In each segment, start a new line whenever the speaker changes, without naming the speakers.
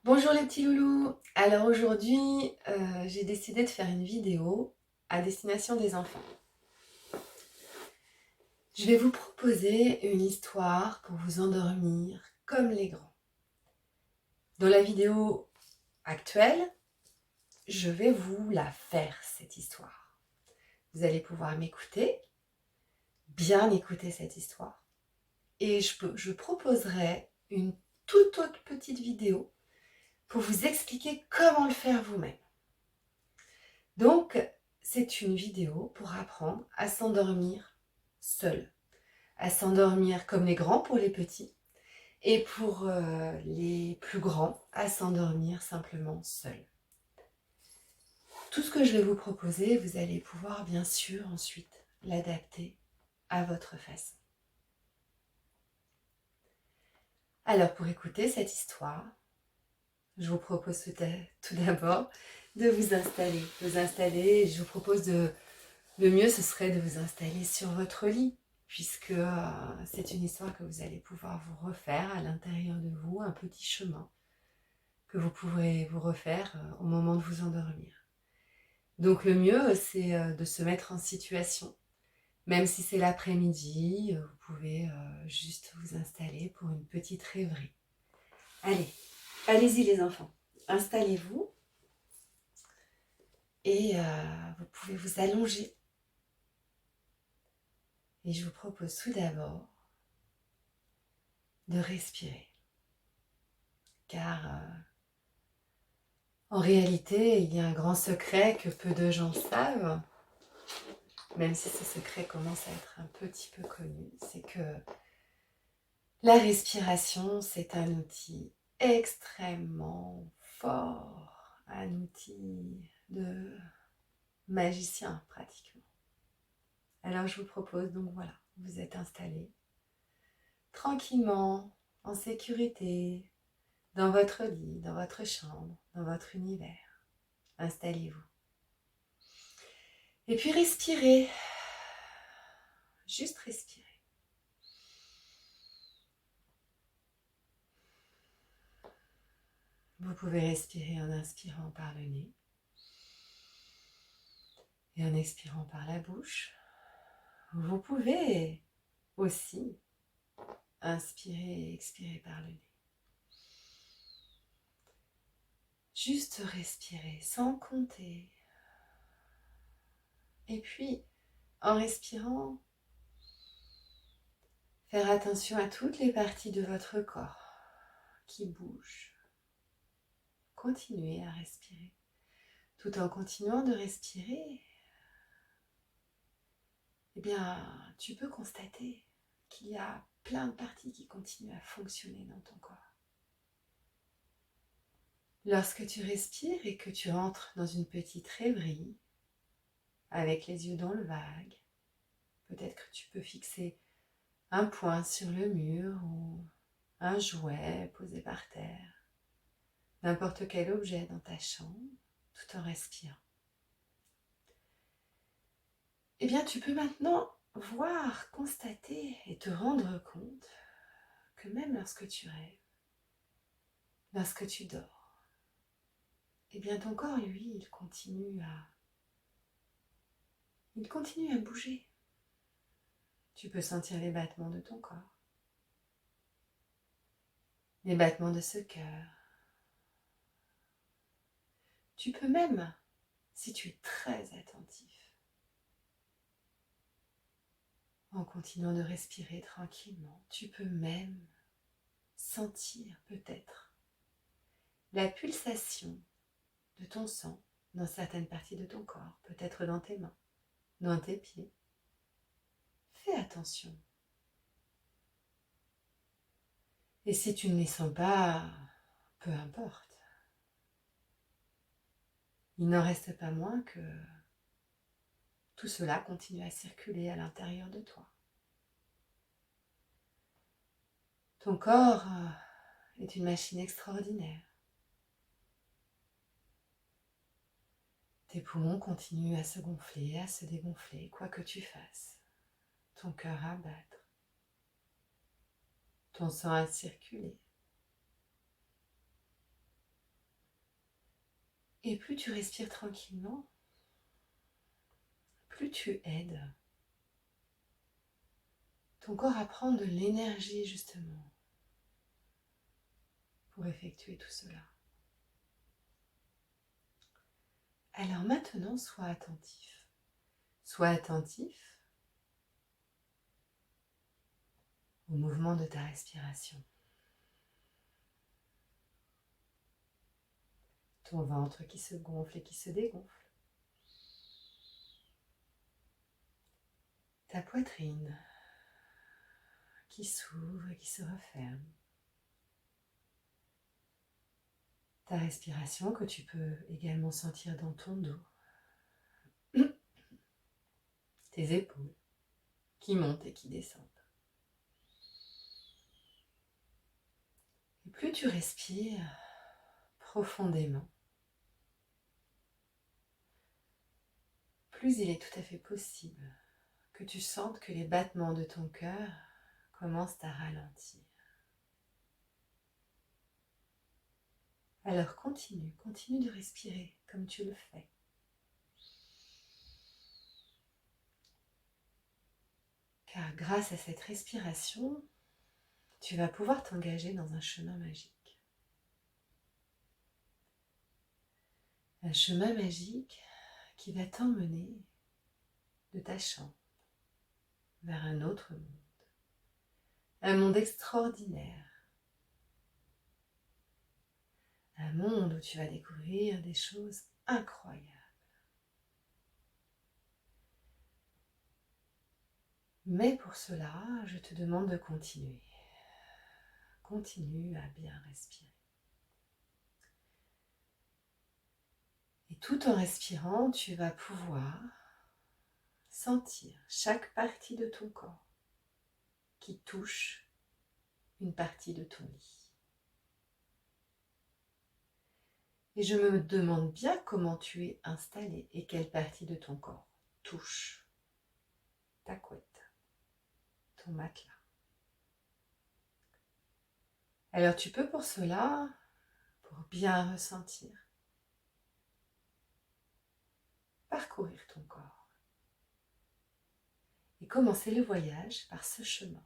Bonjour les petits loulous. Alors aujourd'hui, j'ai décidé de faire une vidéo à destination des enfants. Je vais vous proposer une histoire pour vous endormir comme les grands. Dans la vidéo actuelle, je vais vous la faire, cette histoire. Vous allez pouvoir m'écouter, bien écouter cette histoire. Et je proposerai une toute autre petite vidéo pour vous expliquer comment le faire vous-même. Donc, c'est une vidéo pour apprendre à s'endormir seul, à s'endormir comme les grands pour les petits, et pour les plus grands, à s'endormir simplement seul. Tout ce que je vais vous proposer, vous allez pouvoir bien sûr ensuite l'adapter à votre façon. Alors, pour écouter cette histoire, je vous propose tout d'abord de vous installer. Je vous propose le mieux, ce serait de vous installer sur votre lit, puisque c'est une histoire que vous allez pouvoir vous refaire à l'intérieur de vous, un petit chemin que vous pourrez vous refaire au moment de vous endormir. Donc le mieux, c'est de se mettre en situation. Même si c'est l'après-midi, vous pouvez juste vous installer pour une petite rêverie. Allez, allez-y les enfants, installez-vous et vous pouvez vous allonger. Et je vous propose tout d'abord de respirer. Car en réalité, il y a un grand secret que peu de gens savent, même si ce secret commence à être un petit peu connu, c'est que la respiration, c'est un outil extrêmement fort, un outil de magicien pratiquement. Alors je vous propose donc voilà, vous êtes installés tranquillement, en sécurité, dans votre lit, dans votre chambre, dans votre univers. Installez-vous. Et puis respirez. Juste respirez. Vous pouvez respirer en inspirant par le nez et en expirant par la bouche. Vous pouvez aussi inspirer et expirer par le nez. Juste respirer sans compter. Et puis, en respirant, faire attention à toutes les parties de votre corps qui bougent. Continuez à respirer. Tout en continuant de respirer, eh bien, tu peux constater qu'il y a plein de parties qui continuent à fonctionner dans ton corps. Lorsque tu respires et que tu entres dans une petite rêverie, avec les yeux dans le vague, peut-être que tu peux fixer un point sur le mur ou un jouet posé par terre, n'importe quel objet dans ta chambre, tout en respirant. Eh bien, tu peux maintenant voir, constater et te rendre compte que même lorsque tu rêves, lorsque tu dors, eh bien ton corps, lui, il continue à bouger. Tu peux sentir les battements de ton corps, les battements de ce cœur. Tu peux même, si tu es très attentif, en continuant de respirer tranquillement, tu peux même sentir peut-être la pulsation de ton sang dans certaines parties de ton corps, peut-être dans tes mains, dans tes pieds. Fais attention. Et si tu ne les sens pas, peu importe. Il n'en reste pas moins que tout cela continue à circuler à l'intérieur de toi. Ton corps est une machine extraordinaire. Tes poumons continuent à se gonfler, à se dégonfler, quoi que tu fasses. Ton cœur à battre. Ton sang à circuler. Et plus tu respires tranquillement, plus tu aides ton corps à prendre de l'énergie justement pour effectuer tout cela. Alors maintenant, sois attentif. Sois attentif au mouvement de ta respiration. Ton ventre qui se gonfle et qui se dégonfle. Ta poitrine qui s'ouvre et qui se referme. Ta respiration que tu peux également sentir dans ton dos. Tes épaules qui montent et qui descendent. Et plus tu respires profondément, plus il est tout à fait possible que tu sentes que les battements de ton cœur commencent à ralentir. Alors continue de respirer comme tu le fais. Car grâce à cette respiration, tu vas pouvoir t'engager dans un chemin magique. Un chemin magique qui va t'emmener de ta chambre vers un autre monde. Un monde extraordinaire. Un monde où tu vas découvrir des choses incroyables. Mais pour cela, je te demande de continuer. Continue à bien respirer. Et tout en respirant, tu vas pouvoir sentir chaque partie de ton corps qui touche une partie de ton lit. Et je me demande bien comment tu es installé et quelle partie de ton corps touche ta couette, ton matelas. Alors tu peux pour cela, pour bien ressentir, parcourir ton corps et commencer le voyage par ce chemin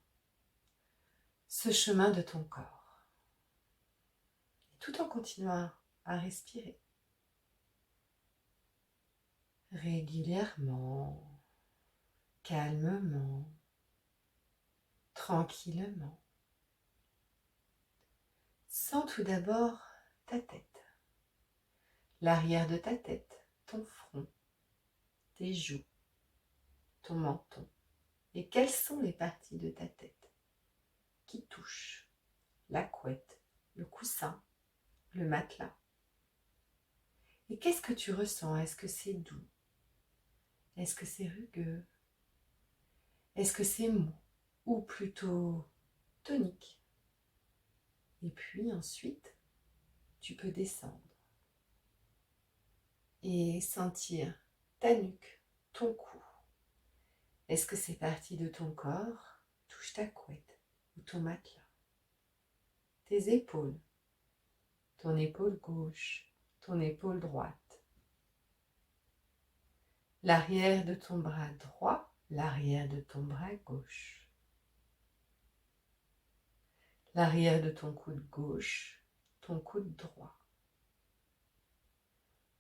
de ton corps. Et tout en continuant à respirer régulièrement, calmement, tranquillement. Sens tout d'abord ta tête, l'arrière de ta tête, ton front, tes joues, ton menton. Et quelles sont les parties de ta tête qui touchent la couette, le coussin, le matelas? Et qu'est-ce que tu ressens? Est-ce que c'est doux? Est-ce que c'est rugueux? Est-ce que c'est mou ou plutôt tonique? Et puis ensuite, tu peux descendre et sentir ta nuque, ton cou. Est-ce que ces parties de ton corps touchent ta couette ou ton matelas? Tes épaules, ton épaule gauche, ton épaule droite. L'arrière de ton bras droit, l'arrière de ton bras gauche. L'arrière de ton coude gauche, ton coude droit.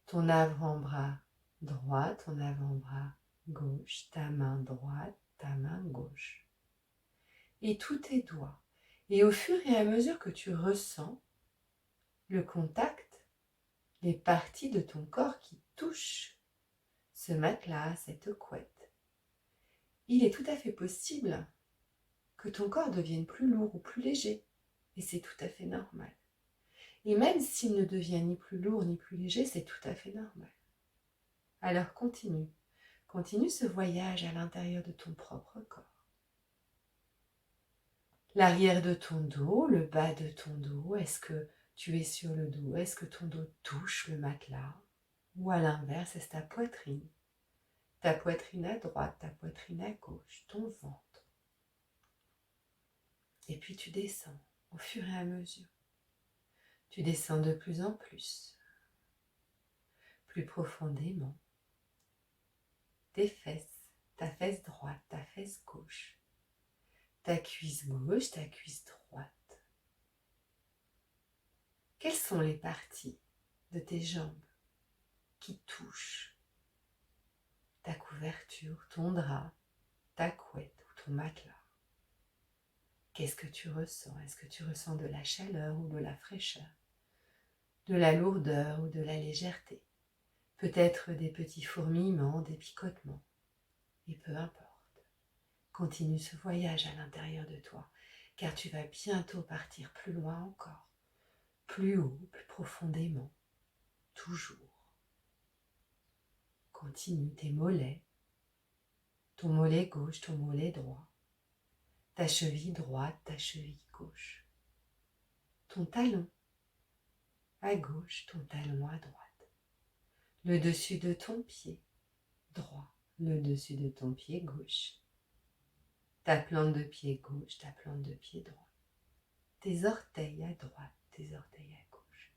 Ton avant-bras droit, ton avant-bras gauche, ta main droite, ta main gauche. Et tous tes doigts. Et au fur et à mesure que tu ressens le contact, les parties de ton corps qui touchent ce matelas, cette couette, il est tout à fait possible que ton corps devienne plus lourd ou plus léger. Et c'est tout à fait normal. Et même s'il ne devient ni plus lourd ni plus léger, c'est tout à fait normal. Alors continue ce voyage à l'intérieur de ton propre corps. L'arrière de ton dos, le bas de ton dos, est-ce que tu es sur le dos? Est-ce que ton dos touche le matelas? Ou à l'inverse, est-ce ta poitrine? Ta poitrine à droite, ta poitrine à gauche, ton ventre. Et puis tu descends au fur et à mesure. Tu descends de plus en plus. plus profondément tes fesses, ta fesse droite, ta fesse gauche, ta cuisse gauche, ta cuisse droite. Quelles sont les parties de tes jambes qui touchent ta couverture, ton drap, ta couette ou ton matelas? Qu'est-ce que tu ressens? Est-ce que tu ressens de la chaleur ou de la fraîcheur, de la lourdeur ou de la légèreté? Peut-être des petits fourmillements, des picotements. Et peu importe, continue ce voyage à l'intérieur de toi, car tu vas bientôt partir plus loin encore, plus haut, plus profondément, toujours. Continue tes mollets, ton mollet gauche, ton mollet droit, ta cheville droite, ta cheville gauche, ton talon à gauche, ton talon à droite, le dessus de ton pied droit, le dessus de ton pied gauche, ta plante de pied gauche, ta plante de pied droit, tes orteils à droite, tes orteils à gauche.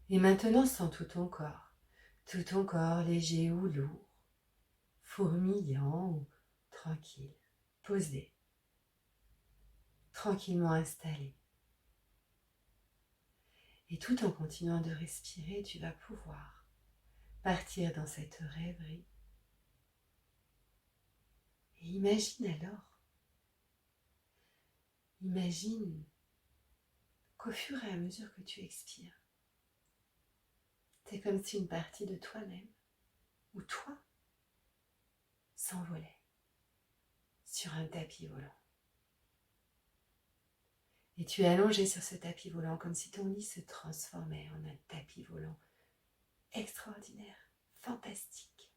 Et maintenant, sens tout ton corps léger ou lourd, fourmillant ou tranquille, posé, tranquillement installé. Et tout en continuant de respirer, tu vas pouvoir partir dans cette rêverie. Et imagine qu'au fur et à mesure que tu expires, c'est comme si une partie de toi-même, ou toi, s'envolait sur un tapis volant. Et tu es allongé sur ce tapis volant comme si ton lit se transformait en un tapis volant extraordinaire, fantastique.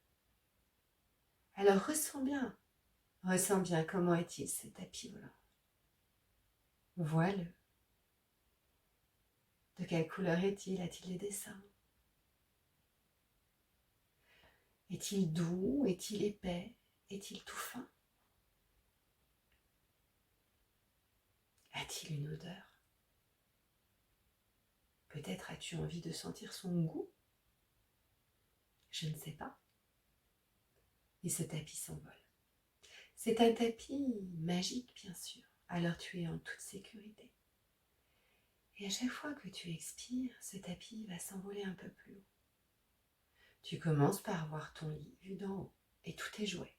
Alors ressens bien comment est-il ce tapis volant. Vois-le. De quelle couleur est-il? A-t-il des dessins? Est-il doux? Est-il épais? Est-il tout fin? A-t-il une odeur? Peut-être as-tu envie de sentir son goût? Je ne sais pas. Et ce tapis s'envole. C'est un tapis magique, bien sûr. Alors tu es en toute sécurité. Et à chaque fois que tu expires, ce tapis va s'envoler un peu plus haut. Tu commences par voir ton lit vu d'en haut et tous tes jouets.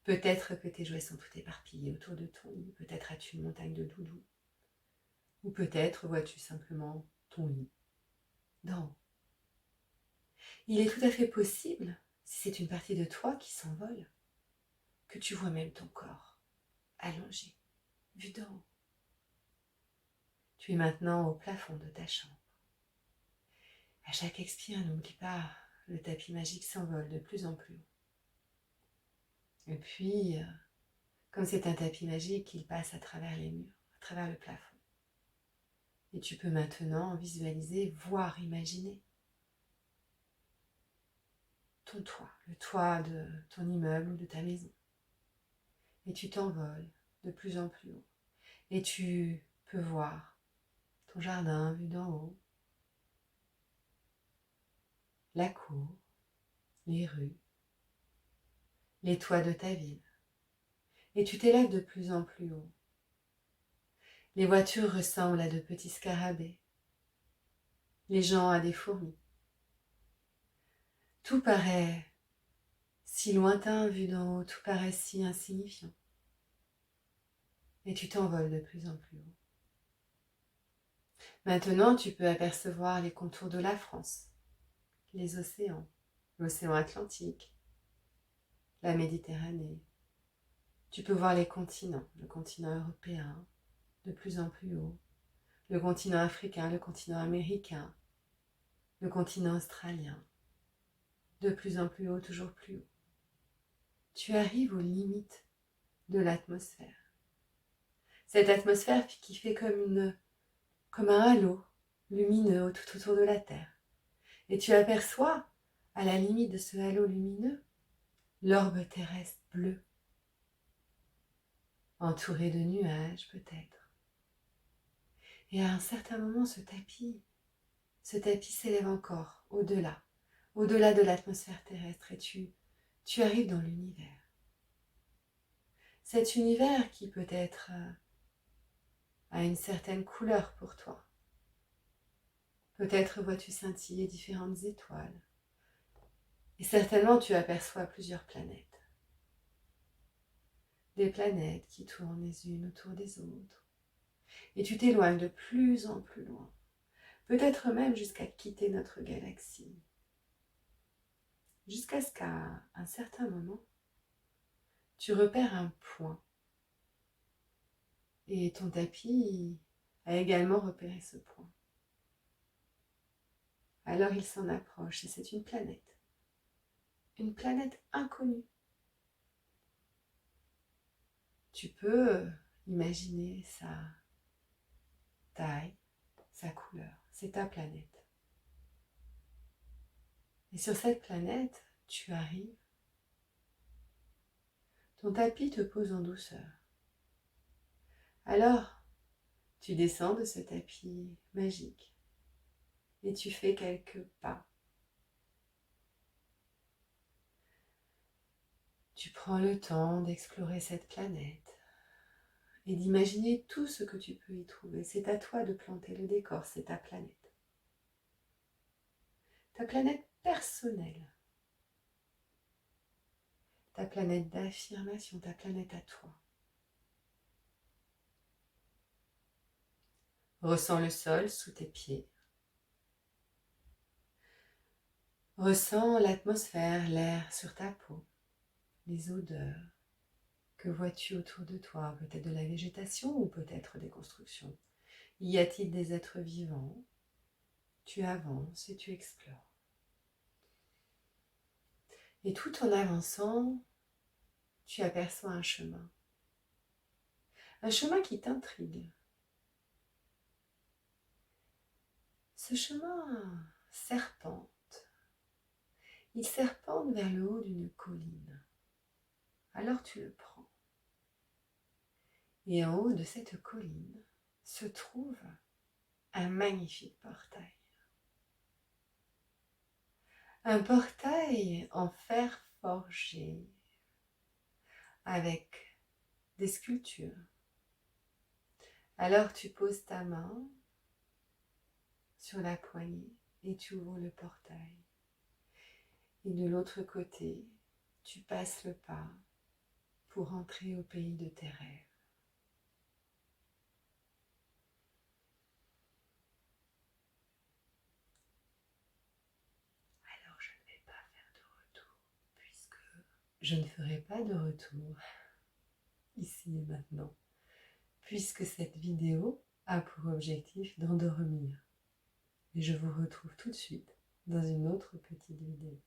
Peut-être que tes jouets sont tout éparpillés autour de ton lit. Peut-être as-tu une montagne de doudous. Ou peut-être vois-tu simplement ton lit d'en haut. Il est tout à fait possible, si c'est une partie de toi qui s'envole, que tu vois même ton corps allongé, vu d'en haut. Tu es maintenant au plafond de ta chambre. À chaque expire, n'oublie pas, le tapis magique s'envole de plus en plus haut. Et puis, comme c'est un tapis magique, il passe à travers les murs, à travers le plafond. Et tu peux maintenant visualiser, voir, imaginer ton toit, le toit de ton immeuble ou de ta maison. Et tu t'envoles de plus en plus haut. Et tu peux voir ton jardin vu d'en haut, la cour, les rues, les toits de ta ville. Et tu t'élèves de plus en plus haut. Les voitures ressemblent à de petits scarabées, les gens à des fourmis. Tout paraît si lointain vu d'en haut, tout paraît si insignifiant. Et tu t'envoles de plus en plus haut. Maintenant, tu peux apercevoir les contours de la France, les océans, l'océan Atlantique, la Méditerranée. Tu peux voir les continents, le continent européen, de plus en plus haut, le continent africain, le continent américain, le continent australien, de plus en plus haut, toujours plus haut. Tu arrives aux limites de l'atmosphère. Cette atmosphère qui fait comme un halo lumineux tout autour de la Terre. Et tu aperçois, à la limite de ce halo lumineux, l'orbe terrestre bleu, entouré de nuages peut-être. Et à un certain moment, ce ce tapis s'élève encore au-delà de l'atmosphère terrestre et tu arrives dans l'univers. Cet univers qui peut-être a une certaine couleur pour toi. Peut-être vois-tu scintiller différentes étoiles. Et certainement tu aperçois plusieurs planètes. Des planètes qui tournent les unes autour des autres. Et tu t'éloignes de plus en plus loin. Peut-être même jusqu'à quitter notre galaxie. Jusqu'à ce qu'à un certain moment, tu repères un point. Et ton tapis a également repéré ce point. Alors il s'en approche et c'est une planète. Une planète inconnue. Tu peux imaginer sa taille, sa couleur. C'est ta planète. Et sur cette planète, tu arrives. Ton tapis te pose en douceur. Alors, tu descends de ce tapis magique et tu fais quelques pas. Tu prends le temps d'explorer cette planète et d'imaginer tout ce que tu peux y trouver. C'est à toi de planter le décor, c'est ta planète. Ta planète personnelle. Ta planète d'affirmation, ta planète à toi. Ressens le sol sous tes pieds. Ressens l'atmosphère, l'air sur ta peau, les odeurs. Que vois-tu autour de toi? Peut-être de la végétation ou peut-être des constructions. Y a-t-il des êtres vivants? Tu avances et tu explores. Et tout en avançant, tu aperçois un chemin. Un chemin qui t'intrigue. Ce chemin serpente. Il serpente vers le haut d'une colline. Alors tu le prends. Et en haut de cette colline se trouve un magnifique portail. Un portail en fer forgé avec des sculptures. Alors tu poses ta main sur la poignée et tu ouvres le portail. Et de l'autre côté, tu passes le pas pour entrer au pays de tes rêves. Alors je ne vais pas faire de retour puisque je ne ferai pas de retour ici et maintenant, puisque cette vidéo a pour objectif d'endormir. Et je vous retrouve tout de suite dans une autre petite vidéo.